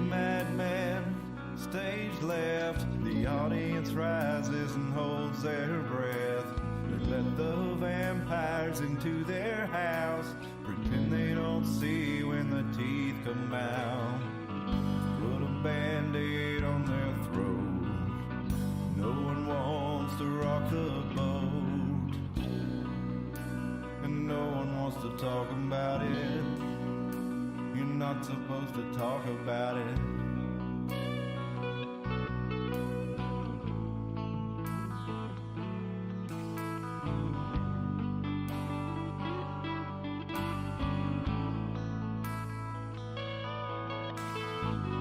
Madman, stage left. The audience rises and holds their breath. They let the vampires into their house, pretend they don't see when the teeth come out. Put a band-aid on their throat. No one wants to rock the boat, and no one wants to talk about it. You're not supposed to talk about it.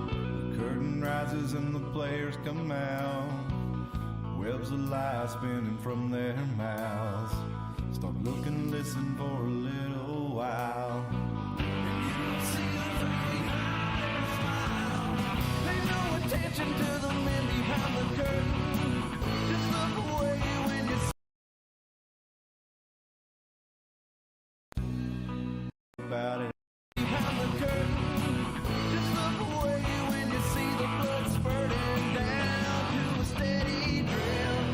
The curtain rises and the players come out. Webs of lies spinning from their mouths. Start looking, listen for a little while. Pay no attention to the men behind the curtain. Just look away when you see about it. Behind the curtain. Just look away when you see the blood spurting down to a steady drip.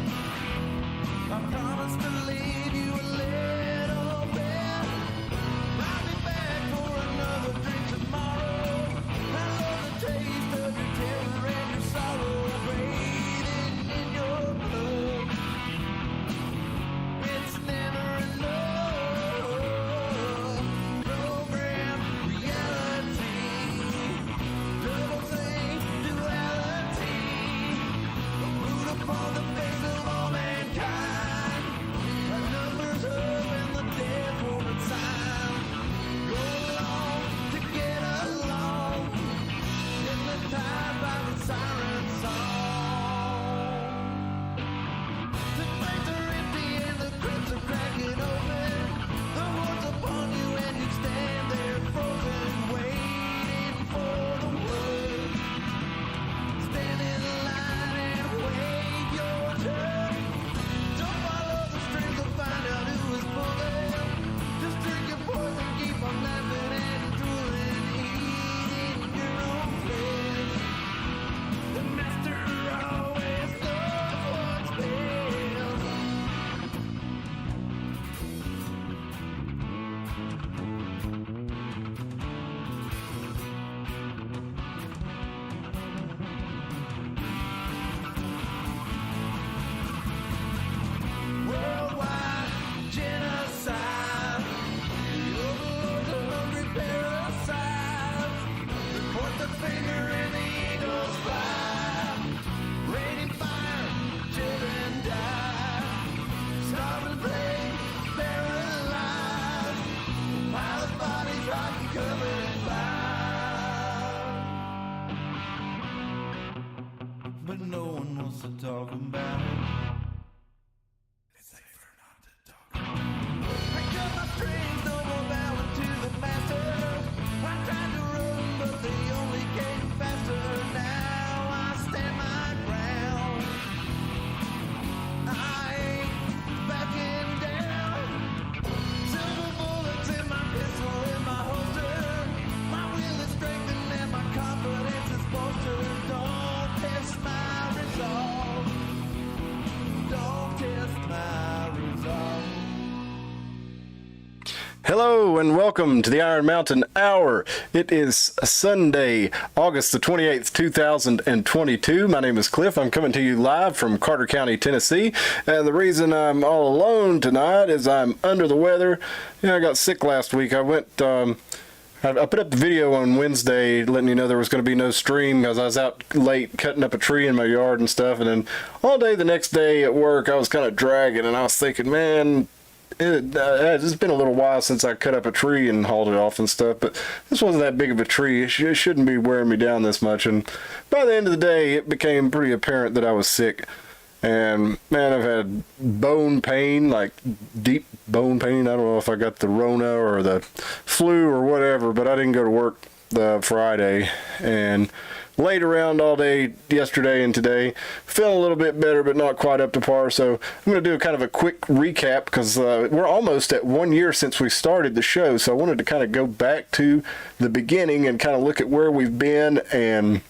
I promise to leave you a little bit. I'll be back for another drink tomorrow. I love the taste of your terror and your sorrow breathing in your blood. It's never enough. Program reality, double thing duality, root upon the face of all mankind. Our numbers up and the dead won't sign. Go along to get along. Hypnotized by the siren song. The flames are empty and the crypts are cracking open. The horde's upon you and you stand there frozen, waiting for the word. Stand in line and wait your turn. Don't follow the strings to find out who is pulling. Just drink your poison, keep on laughing and drooling, eating your own flesh. The master always knows what's best. Worldwide genocide. The overlords of hungry parasites. They point the finger and the eagles fly. Raining fire, children die. Starving plague, paralyzed. Pile of bodies rotten, covered in fire. But no one wants to talk about it. It's safer not to talk about it. I cut my strings, no more bowing to the master. I tried to run, but they only came faster. Now I stand my ground. I ain't backing down. Silver bullets in my pistol in my holster. My will is strengthened and my confidence is bolstered. Don't test my resolve. Don't test my resolve. Hello and welcome to the Iron Mountain Hour. It is Sunday, August the 28th, 2022. My name is Cliff. I'm coming to you live from Carter County, Tennessee. And the reason I'm all alone tonight is I'm under the weather. I got sick last week. I put up the video on Wednesday letting you know there was going to be no stream because I was out late cutting up a tree in my yard and stuff. And then all day the next day at work, I was kind of dragging and I was thinking, man, it's been a little while since I cut up a tree and hauled it off and stuff, but this wasn't that big of a tree. It shouldn't be wearing me down this much. And by the end of the day, it became pretty apparent that I was sick. And man, I've had bone pain, like deep bone pain. I don't know if I got the Rona or the flu or whatever, but I didn't go to work the Friday. And laid around all day yesterday and today. Feeling a little bit better, but not quite up to par. So I'm going to do kind of a quick recap because we're almost at 1 year since we started the show. So I wanted to kind of go back to the beginning and kind of look at where we've been and,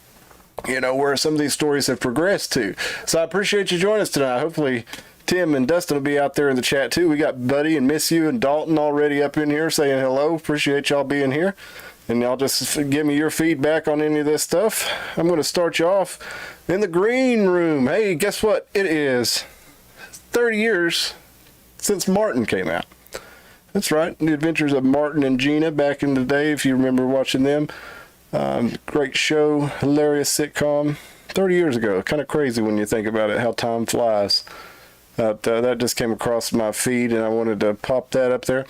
you know, where some of these stories have progressed to. So I appreciate you joining us tonight. Hopefully Tim and Dustin will be out there in the chat too. We got Buddy and Miss You and Dalton already up in here saying hello. Appreciate y'all being here. And y'all just give me your feedback on any of this stuff. I'm going to start you off in the green room. Hey, guess what? It is 30 years since Martin came out. That's right. The Adventures of Martin and Gina back in the day, if you remember watching them. Great show, hilarious sitcom. 30 years ago. Kind of crazy when you think about it, how time flies. That just came across my feed and I wanted to pop that up there.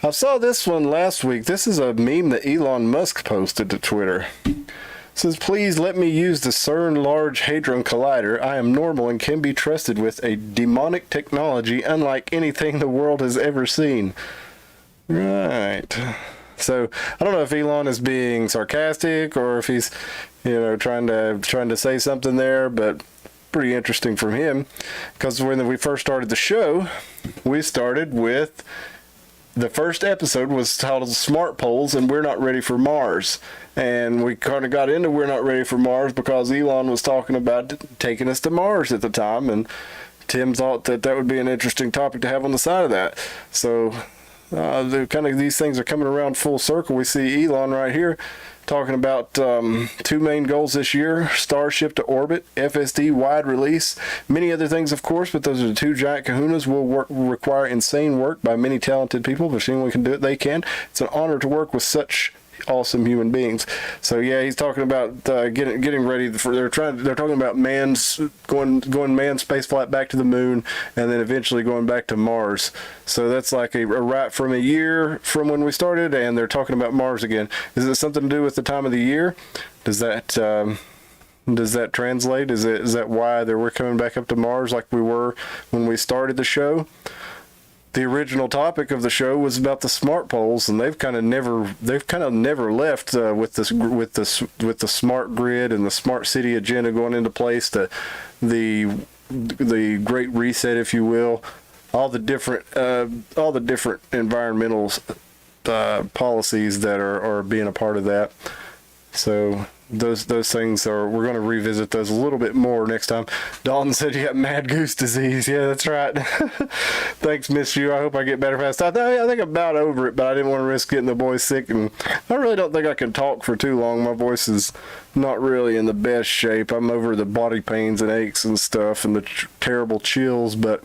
I saw this one last week. This is a meme that Elon Musk posted to Twitter. It says, please let me use the CERN Large Hadron Collider. I am normal and can be trusted with a demonic technology unlike anything the world has ever seen. Right. So I don't know if Elon is being sarcastic or if he's, you know, trying to say something there, but pretty interesting from him, because when we first started the show, we started with the first episode was titled Smart Poles and We're Not Ready for Mars. And we kind of got into We're Not Ready for Mars because Elon was talking about taking us to Mars at the time, and Tim thought that that would be an interesting topic to have on the side of that. So these things are coming around full circle. We see Elon right here talking about two main goals this year: Starship to orbit, FSD wide release, many other things, of course, but those are the two giant kahunas. Will require insane work by many talented people, but if anyone can do it, they can. It's an honor to work with such awesome human beings. So yeah, he's talking about getting ready for. They're talking about going manned space flight back to the moon, and then eventually going back to Mars. So that's like a right from a year from when we started, and they're talking about Mars again. Is it something to do with the time of the year? Does that translate? Is that why we're coming back up to Mars like we were when we started the show? The original topic of the show was about the smart poles, and they've kind of never left with the smart grid and the smart city agenda going into place, the great reset, if you will, all the different environmental policies that are being a part of that. So those things we're going to revisit those a little bit more next time. Dalton said you got mad goose disease. Yeah, that's right. Thanks, Miss You. I hope I get better fast. I think I'm about over it, but I didn't want to risk getting the boys sick, and I really don't think I can talk for too long. My voice is not really in the best shape. I'm over the body pains and aches and stuff and the terrible chills, but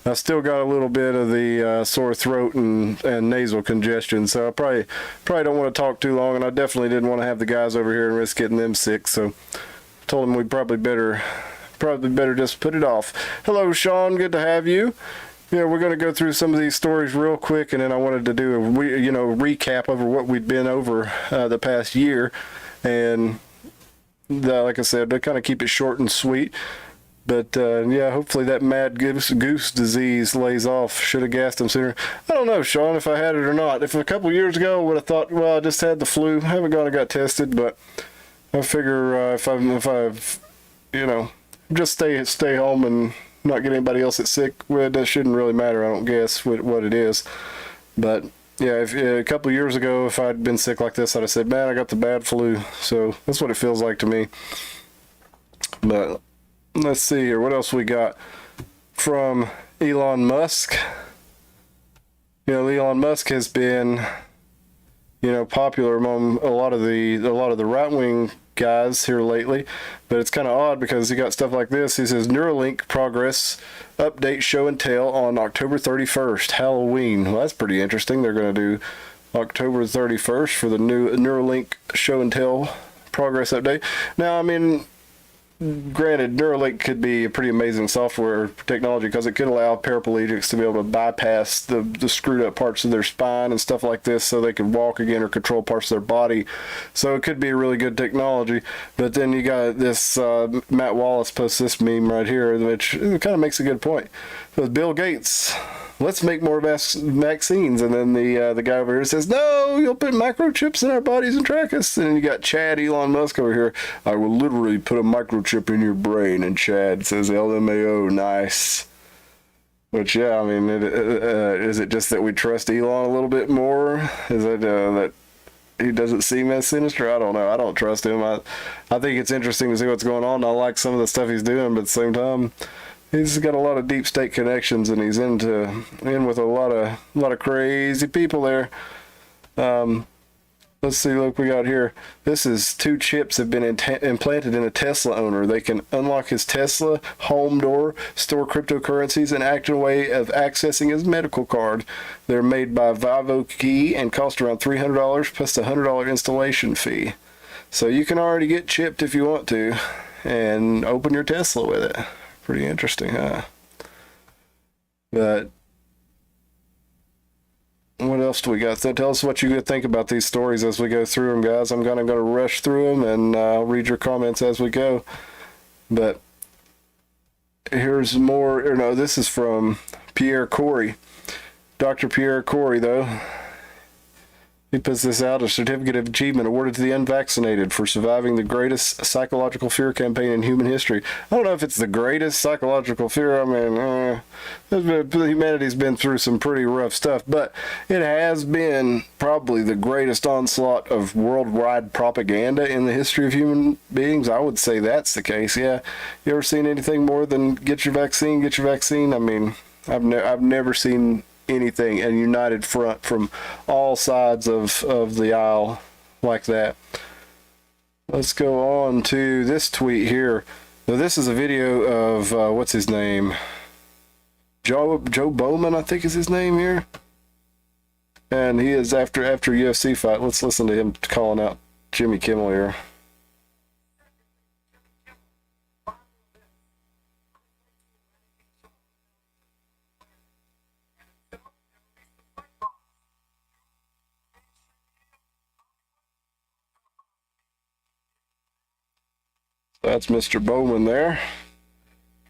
I still got a little bit of the sore throat and nasal congestion, so I probably don't want to talk too long, and I definitely didn't want to have the guys over here and risk getting them sick, so I told them we'd probably better just put it off. Hello, Sean, good to have you. Yeah, we're going to go through some of these stories real quick, and then I wanted to do a recap over what we'd been over the past year, and like I said, to kind of keep it short and sweet. But yeah, hopefully that mad goose disease lays off. Should have gassed him sooner. I don't know, Sean, if I had it or not. If a couple years ago I would have thought, well, I just had the flu. I haven't gone and got tested, but I figure if I've just stay home and not get anybody else that's sick, well, that shouldn't really matter. I don't guess what it is. But yeah, if a couple years ago, if I'd been sick like this, I'd have said, man, I got the bad flu. So that's what it feels like to me. But let's see here. What else we got from Elon Musk? Elon Musk has been, popular among a lot of the right-wing guys here lately, but it's kind of odd because he got stuff like this. He says Neuralink progress update show and tell on October 31st, Halloween. Well, that's pretty interesting. They're going to do October 31st for the new Neuralink show and tell progress update. Now, I mean, granted, Neuralink could be a pretty amazing software technology because it could allow paraplegics to be able to bypass the screwed up parts of their spine and stuff like this so they can walk again or control parts of their body. So it could be a really good technology. But then you got this, Matt Wallace posts this meme right here, which kind of makes a good point. So Bill Gates, let's make more vaccines. And then the guy over here says, no, you'll put microchips in our bodies and track us. And then you got Chad Elon Musk over here. I will literally put a microchip in your brain. And Chad says, LMAO, nice. Which, yeah, I mean, is it just that we trust Elon a little bit more? Is it that he doesn't seem as sinister? I don't know. I don't trust him. I think it's interesting to see what's going on. I like some of the stuff he's doing, but at the same time, he's got a lot of deep state connections, and he's in with a lot of crazy people there. Let's see. Look, we got here. This is 2 chips have been implanted in a Tesla owner. They can unlock his Tesla home door, store cryptocurrencies, and act in a way of accessing his medical card. They're made by Vivo Key and cost around $300 plus a $100 installation fee. So you can already get chipped if you want to, and open your Tesla with it. Pretty interesting, huh? But what else do we got? So tell us what you think about these stories as we go through them, guys. I'm going to rush through them, and I'll read your comments as we go. But here's more. Or no, this is from Pierre Corey. Dr. Pierre Corey, though. He puts this out, a certificate of achievement awarded to the unvaccinated for surviving the greatest psychological fear campaign in human history. I don't know if it's the greatest psychological fear. I mean, humanity's been through some pretty rough stuff, but it has been probably the greatest onslaught of worldwide propaganda in the history of human beings. I would say that's the case. Yeah. You ever seen anything more than get your vaccine, get your vaccine? I mean, I've never seen anything, a united front from all sides of the aisle like that. Let's go on to this tweet here. Now, this is a video of what's his name, Joe Bowman, I think is his name here, and he is after a UFC fight. Let's listen to him calling out Jimmy Kimmel here. That's Mr. Bowman there,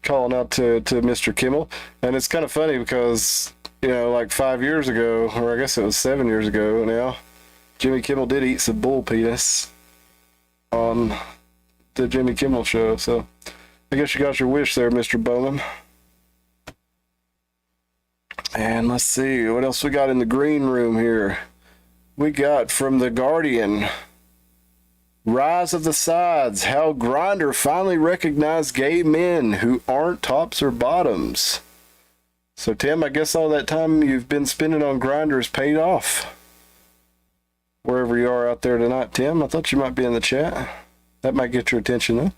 calling out to Mr. Kimmel. And it's kind of funny because, you know, like 5 years ago, or I guess it was 7 years ago now, Jimmy Kimmel did eat some bull penis on the Jimmy Kimmel show. So I guess you got your wish there, Mr. Bowman. And let's see, what else we got in the green room here? We got from The Guardian, Rise of the Sides, how Grindr finally recognized gay men who aren't tops or bottoms. So Tim, I guess all that time you've been spending on Grindr has paid off. Wherever you are out there tonight, Tim, I thought you might be in the chat. That might get your attention though.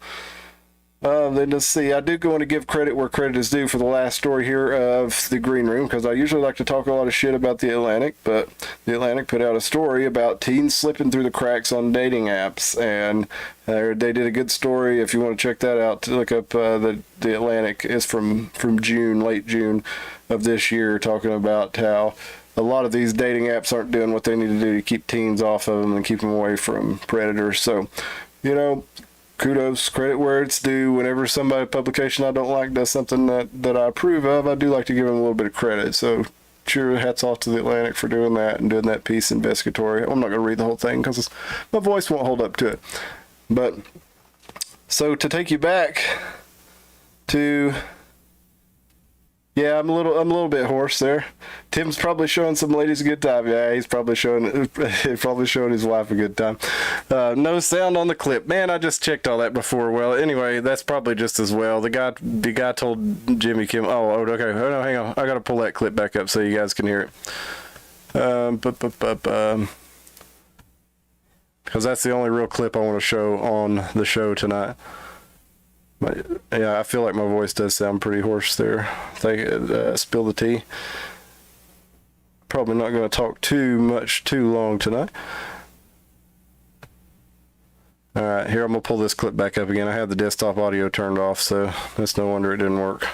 Then let's see, I do want to give credit where credit is due for the last story here of the green room, because I usually like to talk a lot of shit about the Atlantic, but the Atlantic put out a story about teens slipping through the cracks on dating apps, and they did a good story. If you want to check that out, to look up the Atlantic is from June, late June of this year, talking about how a lot of these dating apps aren't doing what they need to do to keep teens off of them and keep them away from predators. So, you know, kudos, credit where it's due. Whenever somebody, publication I don't like, does something that I approve of, I do like to give them a little bit of credit. So sure, hats off to the Atlantic for doing that and doing that piece investigatory. I'm not going to read the whole thing because my voice won't hold up to it. But so to take you back to, yeah, I'm a little bit hoarse there. Tim's probably showing some ladies a good time. Yeah, he's probably showing his wife a good time. No sound on the clip. Man, I just checked all that before. Well, anyway, that's probably just as well. The guy told Jimmy Kimmel. Oh, okay. Oh, no, hang on. I gotta pull that clip back up so you guys can hear it. Because that's the only real clip I want to show on the show tonight. But yeah, I feel like my voice does sound pretty hoarse there. Spill the tea. Probably not going to talk too long tonight. All right, here I'm gonna pull this clip back up again. I had the desktop audio turned off, so that's no wonder it didn't work.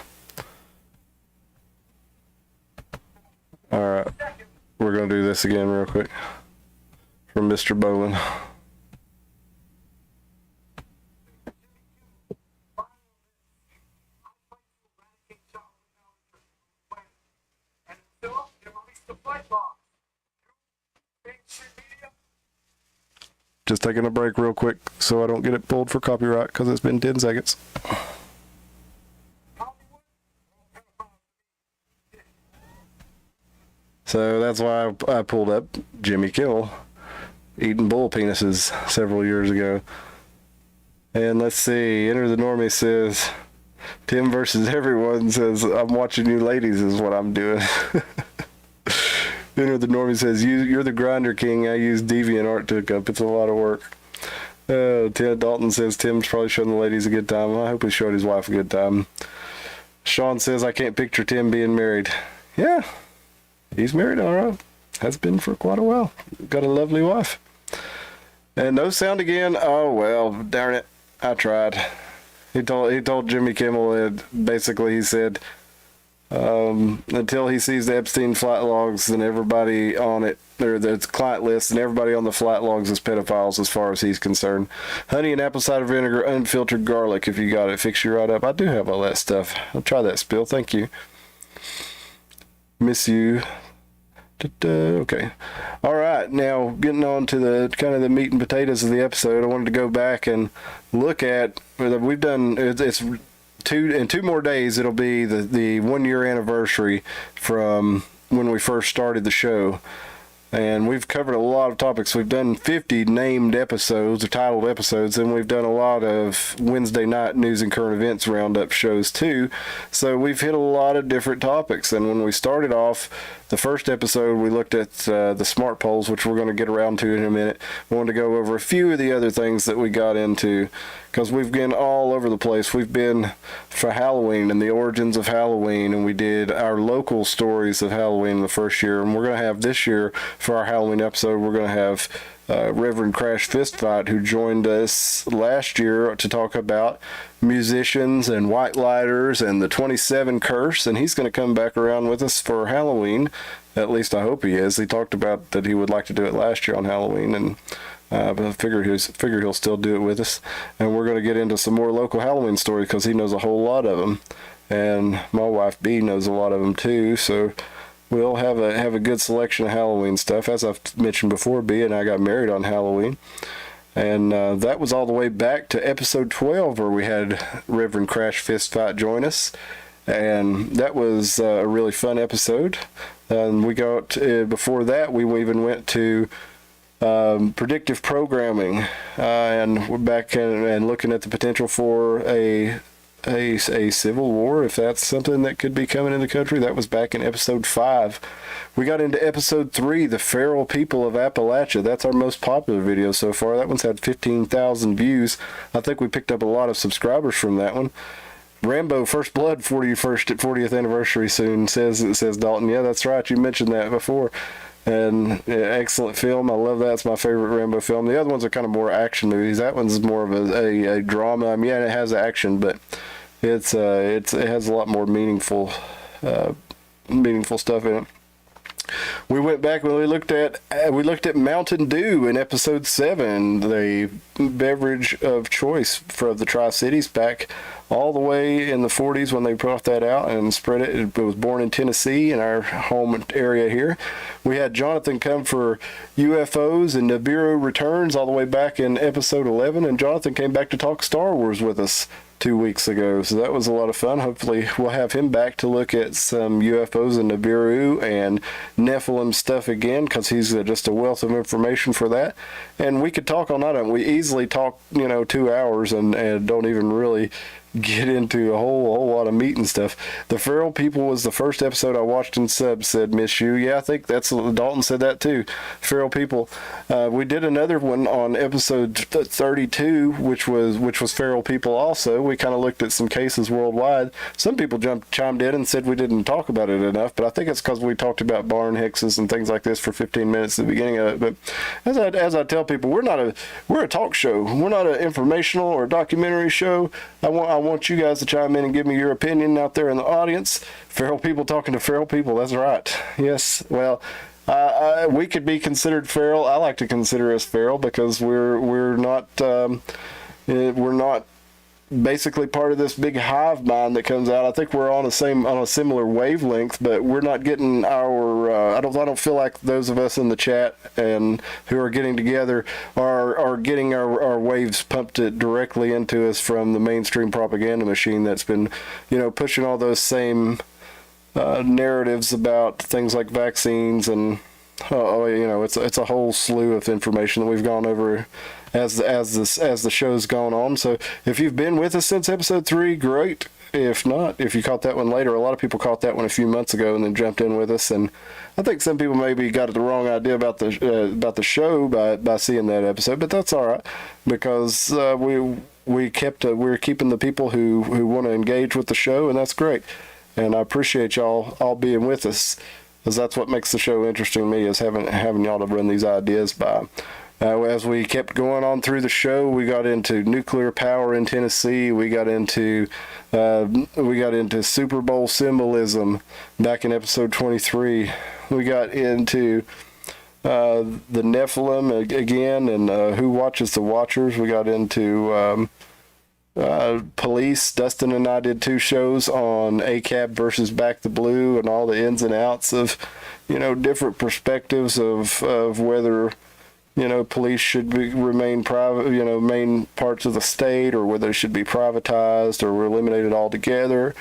All right, we're gonna do this again real quick from Mr. Bowen. Just taking a break real quick so I don't get it pulled for copyright because it's been 10 seconds. So that's why I pulled up Jimmy Kimmel eating bull penises several years ago. And let's see, Enter the Normie says, Tim versus everyone says, I'm watching you ladies is what I'm doing. Enter the Normie says, you're the grinder king. I use DeviantArt to hook up. It's a lot of work. Ted Dalton says, Tim's probably showing the ladies a good time. I hope he showed his wife a good time. Sean says, I can't picture Tim being married. Yeah, he's married, all right. Has been for quite a while. Got a lovely wife. And no sound again. Oh, well, darn it. I tried. He told Jimmy Kimmel that basically he said, until he sees the Epstein flight logs, then everybody on it, or the client list, and everybody on the flight logs is pedophiles as far as he's concerned. Honey and apple cider vinegar, unfiltered garlic, if you got it, fix you right up. I do have all that stuff. I'll try that spill. Thank you. Miss you. Okay. All right. Now, getting on to the kind of the meat and potatoes of the episode, I wanted to go back and look at, we've done, it's in 2 more days, it'll be the 1 year anniversary from when we first started the show. And we've covered a lot of topics. We've done 50 named episodes or titled episodes, and we've done a lot of Wednesday night news and current events roundup shows too. So we've hit a lot of different topics. And when we started off the first episode, we looked at the smart polls, which we're going to get around to in a minute. We wanted to go over a few of the other things that we got into, because we've been all over the place. We've been for Halloween and the origins of Halloween, and we did our local stories of Halloween the first year. And we're going to have this year, for our Halloween episode, we're going to have Reverend Crash Fistfight, who joined us last year to talk about musicians and white lighters and the 27 curse, and he's going to come back around with us for Halloween. At least I hope he is. He talked about that he would like to do it last year on Halloween, and but I figure he'll still do it with us. And we're going to get into some more local Halloween stories because he knows a whole lot of them, and my wife Bee knows a lot of them too. So we'll have a good selection of Halloween stuff. As I've mentioned before, Bee and I got married on Halloween. And that was all the way back to episode 12 where we had Reverend Crash Fistfight join us. And that was a really fun episode. And we got, before that, we even went to predictive programming. And we're back and looking at the potential for a civil war, if that's something that could be coming in the country. That was back in episode 5. We got into episode 3, the feral people of Appalachia. That's our most popular video so far. That one's had 15,000 views. I think we picked up a lot of subscribers from that one. Rambo First Blood 40th anniversary soon, says Dalton. Yeah, that's right. You mentioned that before. And yeah, excellent film. I love that. It's my favorite Rambo film. The other ones are kind of more action movies. That one's more of a drama. I mean, yeah, it has action, but it has a lot more meaningful stuff in it. We went back when we looked at Mountain Dew in episode 7, the beverage of choice for the Tri-Cities, back all the way in the 40s when they brought that out and spread it. It was born in Tennessee, in our home area here. We had Jonathan come for UFOs and Nibiru returns all the way back in episode 11, and Jonathan came back to talk Star Wars with us 2 weeks ago, so that was a lot of fun. Hopefully we'll have him back to look at some UFOs and Nibiru and Nephilim stuff again, because he's just a wealth of information for that. And we could talk all night. We easily talk 2 hours and don't even really get into a whole lot of meat and stuff. The Feral People was the first episode I watched in subs, said Miss You. Yeah, I think that's Dalton said that too. Feral People. We did another one on episode 32, which was Feral People also. We kind of looked at some cases worldwide. Some people chimed in and said we didn't talk about it enough, but I think it's because we talked about barn hexes and things like this for 15 minutes at the beginning of it. But as I tell people, we're a talk show. We're not an informational or documentary show. I want you guys to chime in and give me your opinion out there in the audience. Feral people talking to feral people. That's right. Yes. Well, we could be considered feral. I like to consider us feral because we're not basically part of this big hive mind that comes out. I think we're on a similar wavelength, but we're not getting our. I don't feel like those of us in the chat and who are getting together are getting our waves pumped it directly into us from the mainstream propaganda machine that's been, pushing all those same narratives about things like vaccines and it's a whole slew of information that we've gone over as the show's gone on. So if you've been with us since episode 3, great. If not, if you caught that one later, a lot of people caught that one a few months ago and then jumped in with us. And I think some people maybe got the wrong idea about the show by seeing that episode, but that's all right because we're keeping the people who want to engage with the show, and that's great. And I appreciate y'all all being with us, because that's what makes the show interesting to me, is having y'all to run these ideas by. As we kept going on through the show, we got into nuclear power in Tennessee. We got into Super Bowl symbolism back in episode 23. We got into the Nephilim again and who watches the Watchers. We got into police. Dustin and I did 2 shows on ACAB versus Back the Blue and all the ins and outs of, different perspectives of whether, police should remain private, main parts of the state, or whether they should be privatized or eliminated altogether.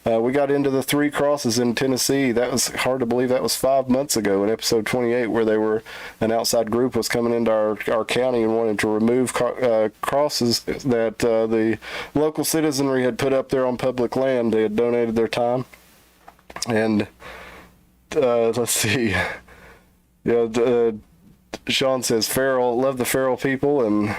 We got into the 3 crosses in Tennessee. That was hard to believe. That was 5 months ago in episode 28, where an outside group was coming into our county and wanted to remove crosses that the local citizenry had put up there on public land. They had donated their time. And let's see. Sean says, feral, love the feral people. And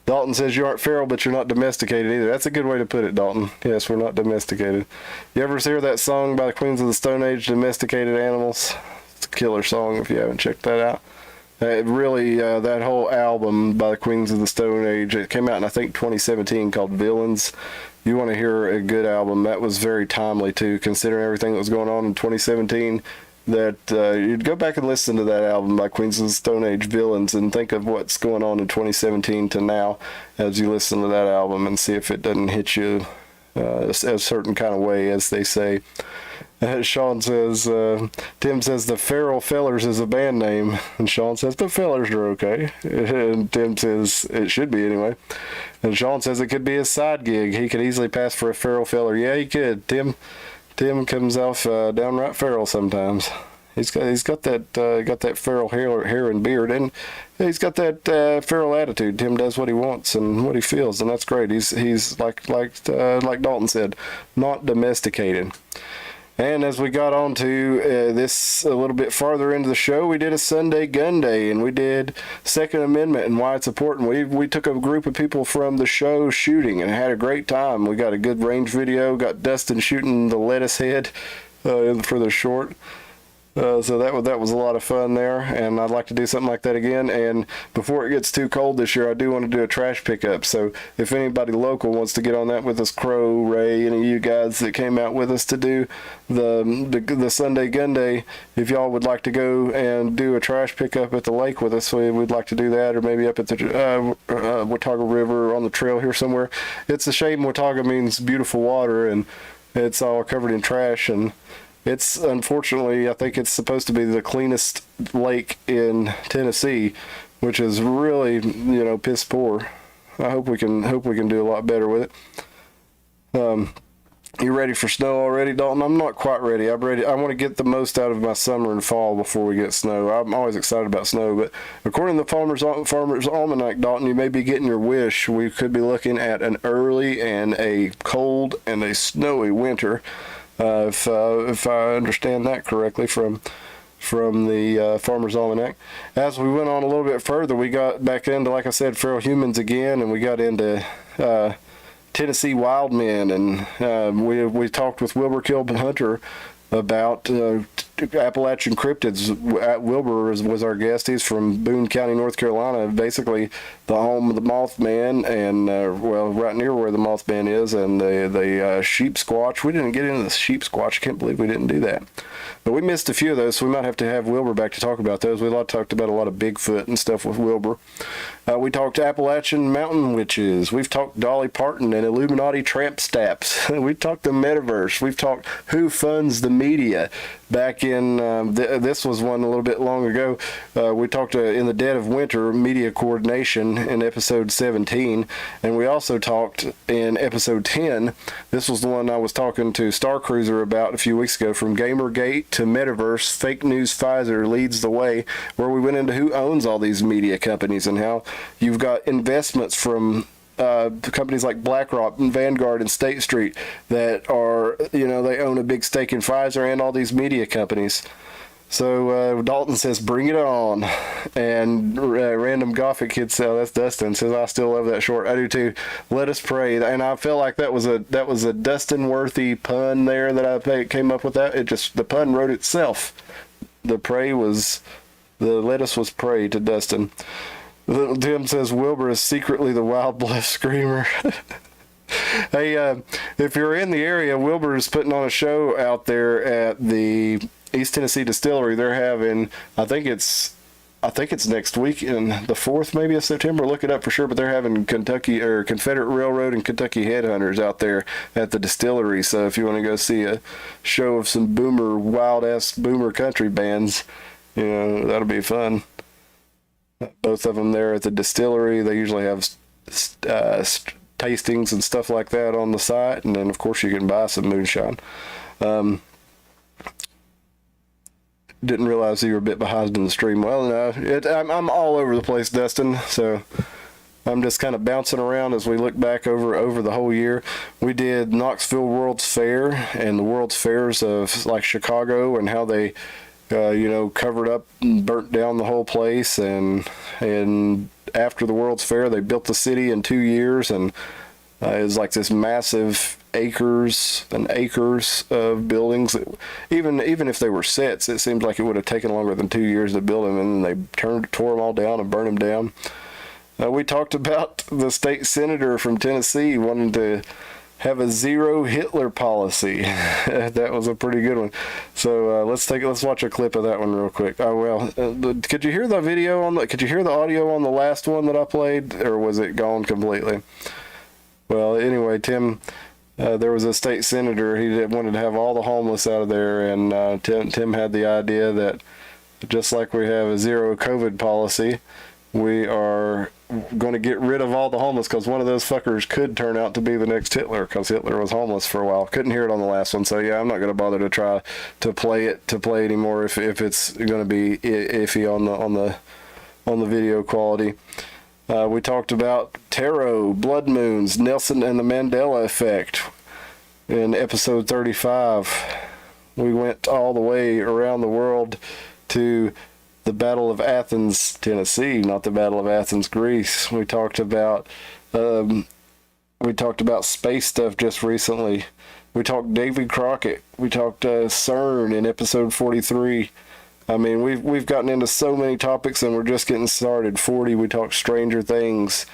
Dalton says, you aren't feral, but you're not domesticated either. That's a good way to put it, Dalton. Yes, we're not domesticated. You ever hear that song by the Queens of the Stone Age, Domesticated Animals? It's a killer song if you haven't checked that out. That whole album by the Queens of the Stone Age, it came out in, I think, 2017, called Villains. You want to hear a good album. That was very timely, too, considering everything that was going on in 2017. That you'd go back and listen to that album by Queens of the Stone Age, Villains, and think of what's going on in 2017 to now as you listen to that album and see if it doesn't hit you a certain kind of way, as they say. Sean says, Tim says the Feral Fellers is a band name, and Sean says, but Fellers are okay. And Tim says, it should be anyway. And Sean says it could be his side gig. He could easily pass for a Feral Feller. Yeah, he could. Tim comes off downright feral sometimes. He's got that feral hair and beard, and he's got that feral attitude. Tim does what he wants and what he feels, and that's great. He's like Dalton said, not domesticated. And as we got on to this a little bit farther into the show, we did a Sunday Gun Day, and we did Second Amendment and why it's important. We took a group of people from the show shooting and had a great time. We got a good range video, got Dustin shooting the lettuce head for the short. So that was a lot of fun there, and I'd like to do something like that again. And before it gets too cold this year, I do want to do a trash pickup. So if anybody local wants to get on that with us, Crow, Ray, any of you guys that came out with us to do the Sunday Gun Day, if y'all would like to go and do a trash pickup at the lake with us, we'd like to do that, or maybe up at the Watauga River on the trail here somewhere. It's a shame Watauga means beautiful water, and it's all covered in trash, and it's unfortunately, I think it's supposed to be the cleanest lake in Tennessee, which is really, piss poor. I hope we can do a lot better with it. You ready for snow already, Dalton? I'm not quite ready. I'm ready. I want to get the most out of my summer and fall before we get snow. I'm always excited about snow, but according to the Farmer's Almanac, Dalton, you may be getting your wish. We could be looking at an early and a cold and a snowy winter, if I understand that correctly from the Farmer's Almanac. As we went on a little bit further, we got back into, like I said, feral humans again, and we got into Tennessee wild men, and we talked with Wilbur Kilhunter about Appalachian cryptids. Wilbur was our guest. He's from Boone County, North Carolina, basically the home of the Mothman, and well, right near where the Mothman is, and the sheep squatch. We didn't get into the sheep squatch. I can't believe we didn't do that. But we missed a few of those, so we might have to have Wilbur back to talk about those. We talked about a lot of Bigfoot and stuff with Wilbur. We talked Appalachian mountain witches. We've talked Dolly Parton and Illuminati tramp stamps. We've talked the metaverse. We've talked who funds the media. Back in, this was one a little bit long ago. We talked in the dead of winter, media coordination in episode 17. And we also talked in episode 10. This was the one I was talking to Star Cruiser about a few weeks ago, from Gamergate to Metaverse, fake news Pfizer leads the way, where we went into who owns all these media companies and how you've got investments from companies like BlackRock and Vanguard and State Street that are, they own a big stake in Pfizer and all these media companies. So Dalton says, bring it on. And Random Gothic Kid that's Dustin, says, I still love that short. I do too. Let us pray. And I feel like that was a Dustin worthy pun there that I came up with. That the pun wrote itself. The lettuce was pray to Dustin. Tim says Wilbur is secretly the Wild Left Screamer. Hey, if you're in the area, Wilbur is putting on a show out there at the East Tennessee Distillery. They're having, I think it's next week, in the 4th maybe of September. Look it up for sure. But they're having Kentucky or Confederate Railroad and Kentucky Headhunters out there at the distillery. So if you want to go see a show of some wild ass boomer country bands, that'll be fun. Both of them there at the distillery. They usually have tastings and stuff like that on the site, and then of course you can buy some moonshine. Didn't realize you were a bit behind in the stream. Well, no, I'm all over the place, Dustin. So I'm just kind of bouncing around as we look back over the whole year. We did Knoxville World's Fair and the World's Fairs of like Chicago and how they covered up and burnt down the whole place, and after the World's Fair, they built the city in 2 years, and it was like this massive acres and acres of buildings. Even if they were sets, it seems like it would have taken longer than 2 years to build them, and then they tore them all down and burned them down. We talked about the state senator from Tennessee wanting to have a zero Hitler policy. That was a pretty good one. So let's watch a clip of that one real quick. Oh well, could you hear the audio on the last one that I played, or was it gone completely? Well, anyway, Tim, there was a state senator. He wanted to have all the homeless out of there, and Tim had the idea that just like we have a zero COVID policy, we are going to get rid of all the homeless, because one of those fuckers could turn out to be the next Hitler, because Hitler was homeless for a while. Couldn't hear it on the last one, so yeah, I'm not going to bother to try to play it anymore if it's going to be iffy on the video quality. We talked about tarot, blood moons, Nelson and the Mandela effect in episode 35. We went all the way around the world to the Battle of Athens, Tennessee, not the Battle of Athens, Greece. We talked about space stuff just recently. We talked David Crockett. We talked CERN in episode 43. I mean, we've gotten into so many topics, and we're just getting started. 40, we talked Stranger Things.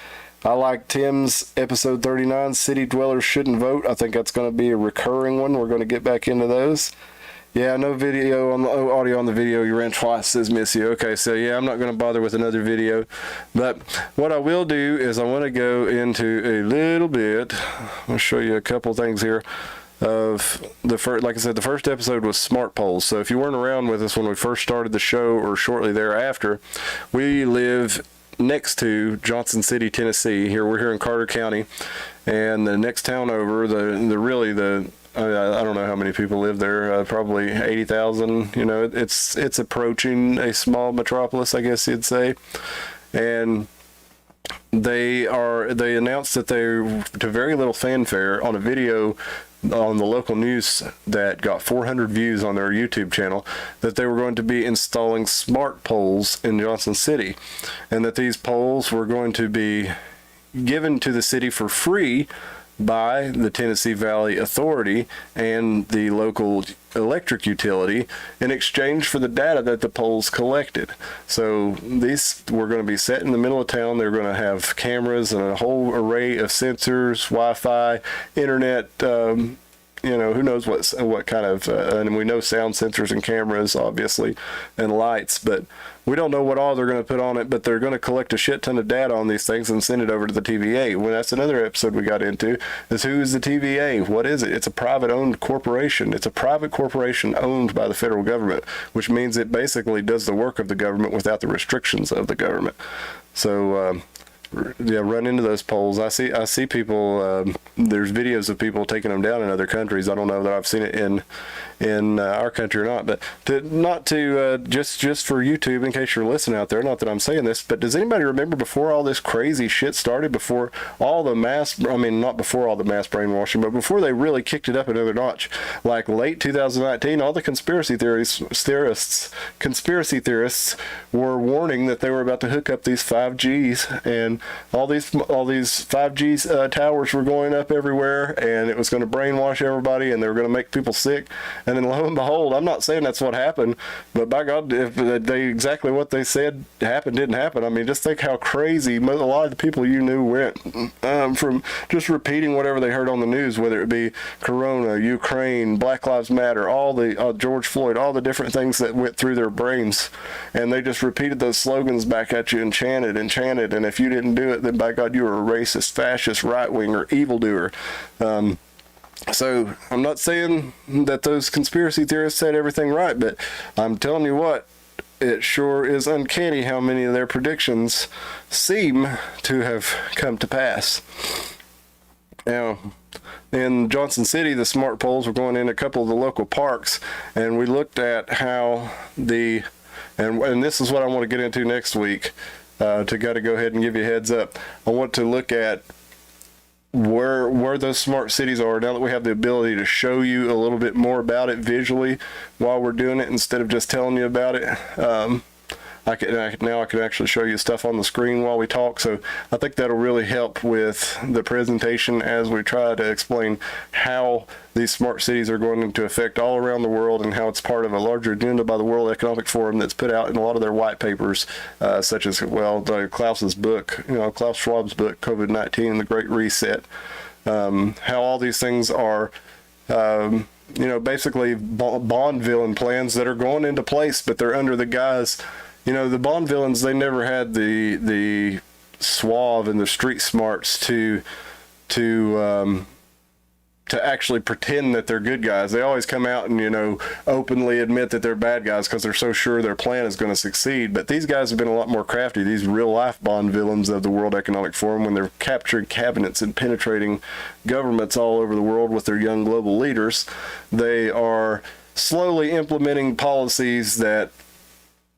I like Tim's episode 39, City Dwellers Shouldn't Vote. I think that's going to be a recurring one. We're going to get back into those. Yeah, no video on the audio on the video. You ran twice, says Missy. Okay, so yeah, I'm not going to bother with another video. But what I will do is I want to go into a little bit. I'll show you a couple things here. Of the first, like I said, the first episode was smart poles. So if you weren't around with us when we first started the show or shortly thereafter, we live next to Johnson City, Tennessee. We're here in Carter County, and the next town over, the I don't know how many people live there. Probably 80,000. You know, it's approaching a small metropolis, I guess you'd say. And they announced that to very little fanfare, on a video on the local news that got 400 views on their YouTube channel, that they were going to be installing smart poles in Johnson City, and that these poles were going to be given to the city for free by the Tennessee Valley Authority and the local electric utility in exchange for the data that the poles collected. So these were going to be set in the middle of town. They're going to have cameras and a whole array of sensors, Wi-Fi, internet, you know, who knows what kind of, and we know sound sensors and cameras, obviously, and lights, but we don't know what all they're going to put on it, but they're going to collect a shit ton of data on these things and send it over to the TVA. Well, that's another episode we got into, is who is the TVA? What is it? It's a private-owned corporation. It's a private corporation owned by the federal government, which means it basically does the work of the government without the restrictions of the government. So, yeah, run into those poles. I see people. There's videos of people taking them down in other countries. I don't know that I've seen it in our country or not. But just for YouTube, in case you're listening out there. Not that I'm saying this, but does anybody remember before all this crazy shit started? Before all the not before all the mass brainwashing, but before they really kicked it up another notch, like late 2019, all the conspiracy theorists were warning that they were about to hook up these 5Gs, and all these 5G towers were going up everywhere, and it was going to brainwash everybody, and they were going to make people sick. And then lo and behold, I'm not saying that's what happened, but by God, if exactly what they said didn't happen. I mean, just think how crazy a lot of the people you knew went from just repeating whatever they heard on the news, whether it be Corona, Ukraine, Black Lives Matter, all the George Floyd, all the different things that went through their brains, and they just repeated those slogans back at you and chanted, and if you didn't do it, then by God, you were a racist, fascist, right-winger, evildoer. So I'm not saying that those conspiracy theorists said everything right, but I'm telling you what, it sure is uncanny how many of their predictions seem to have come to pass. Now, in Johnson City, the smart poles were going in a couple of the local parks, and we looked at how and this is what I want to get into next week. To go ahead and give you a heads up. I want to look at where those smart cities are now that we have the ability to show you a little bit more about it visually while we're doing it, instead of just telling you about it. I can actually show you stuff on the screen while we talk, so I think that'll really help with the presentation as we try to explain how these smart cities are going to affect all around the world, and how it's part of a larger agenda by the World Economic Forum that's put out in a lot of their white papers, such as, Klaus's book, Klaus Schwab's book, COVID-19 and the Great Reset. How all these things are basically Bond villain plans that are going into place, but they're under the guise. The Bond villains, they never had the suave and the street smarts to actually pretend that they're good guys. They always come out and, openly admit that they're bad guys because they're so sure their plan is going to succeed. But these guys have been a lot more crafty, these real-life Bond villains of the World Economic Forum, when they're capturing cabinets and penetrating governments all over the world with their young global leaders. They are slowly implementing policies that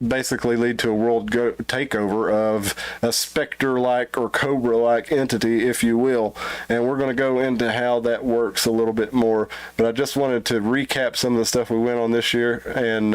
basically lead to a world takeover of a Spectre-like or Cobra-like entity, if you will. And we're going to go into how that works a little bit more. But I just wanted to recap some of the stuff we went on this year and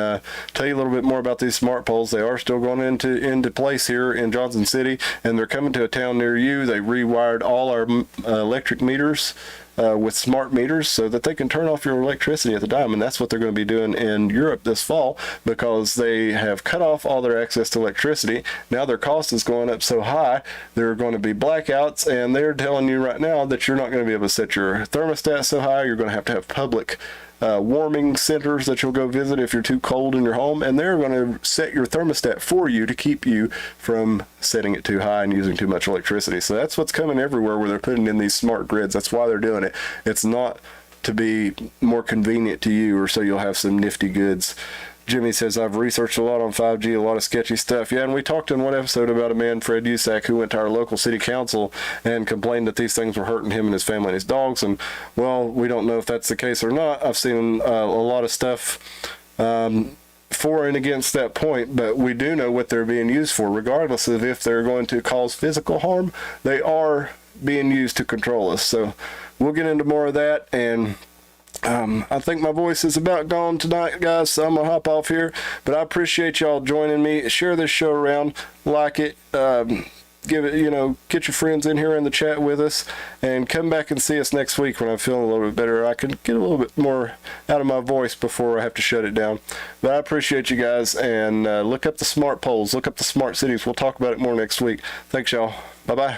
tell you a little bit more about these smart poles. They are still going into place here in Johnson City, and they're coming to a town near you. They rewired all our electric meters with smart meters so that they can turn off your electricity at the dime, and that's what they're going to be doing in Europe this fall, because they have cut off all their access to electricity. Now their cost is going up so high, there are going to be blackouts, and they're telling you right now that you're not going to be able to set your thermostat so high. You're going to have public warming centers that you'll go visit if you're too cold in your home, and they're going to set your thermostat for you to keep you from setting it too high and using too much electricity. So that's what's coming everywhere where they're putting in these smart grids. That's why they're doing it. It's not to be more convenient to you or so you'll have some nifty goods. Jimmy says, I've researched a lot on 5G, a lot of sketchy stuff. Yeah, and we talked in one episode about a man, Fred Usack, who went to our local city council and complained that these things were hurting him and his family and his dogs. And, well, we don't know if that's the case or not. I've seen a lot of stuff for and against that point, but we do know what they're being used for. Regardless of if they're going to cause physical harm, they are being used to control us. So we'll get into more of that, and I think my voice is about gone tonight, guys, so I'm gonna hop off here. But I appreciate y'all joining me. Share this show around, like it, give it, get your friends in here in the chat with us, and come back and see us next week when I'm feeling a little bit better. I can get a little bit more out of my voice before I have to shut it down. But I appreciate you guys, and look up the smart polls, look up the smart cities. We'll talk about it more next week. Thanks, y'all. Bye-bye.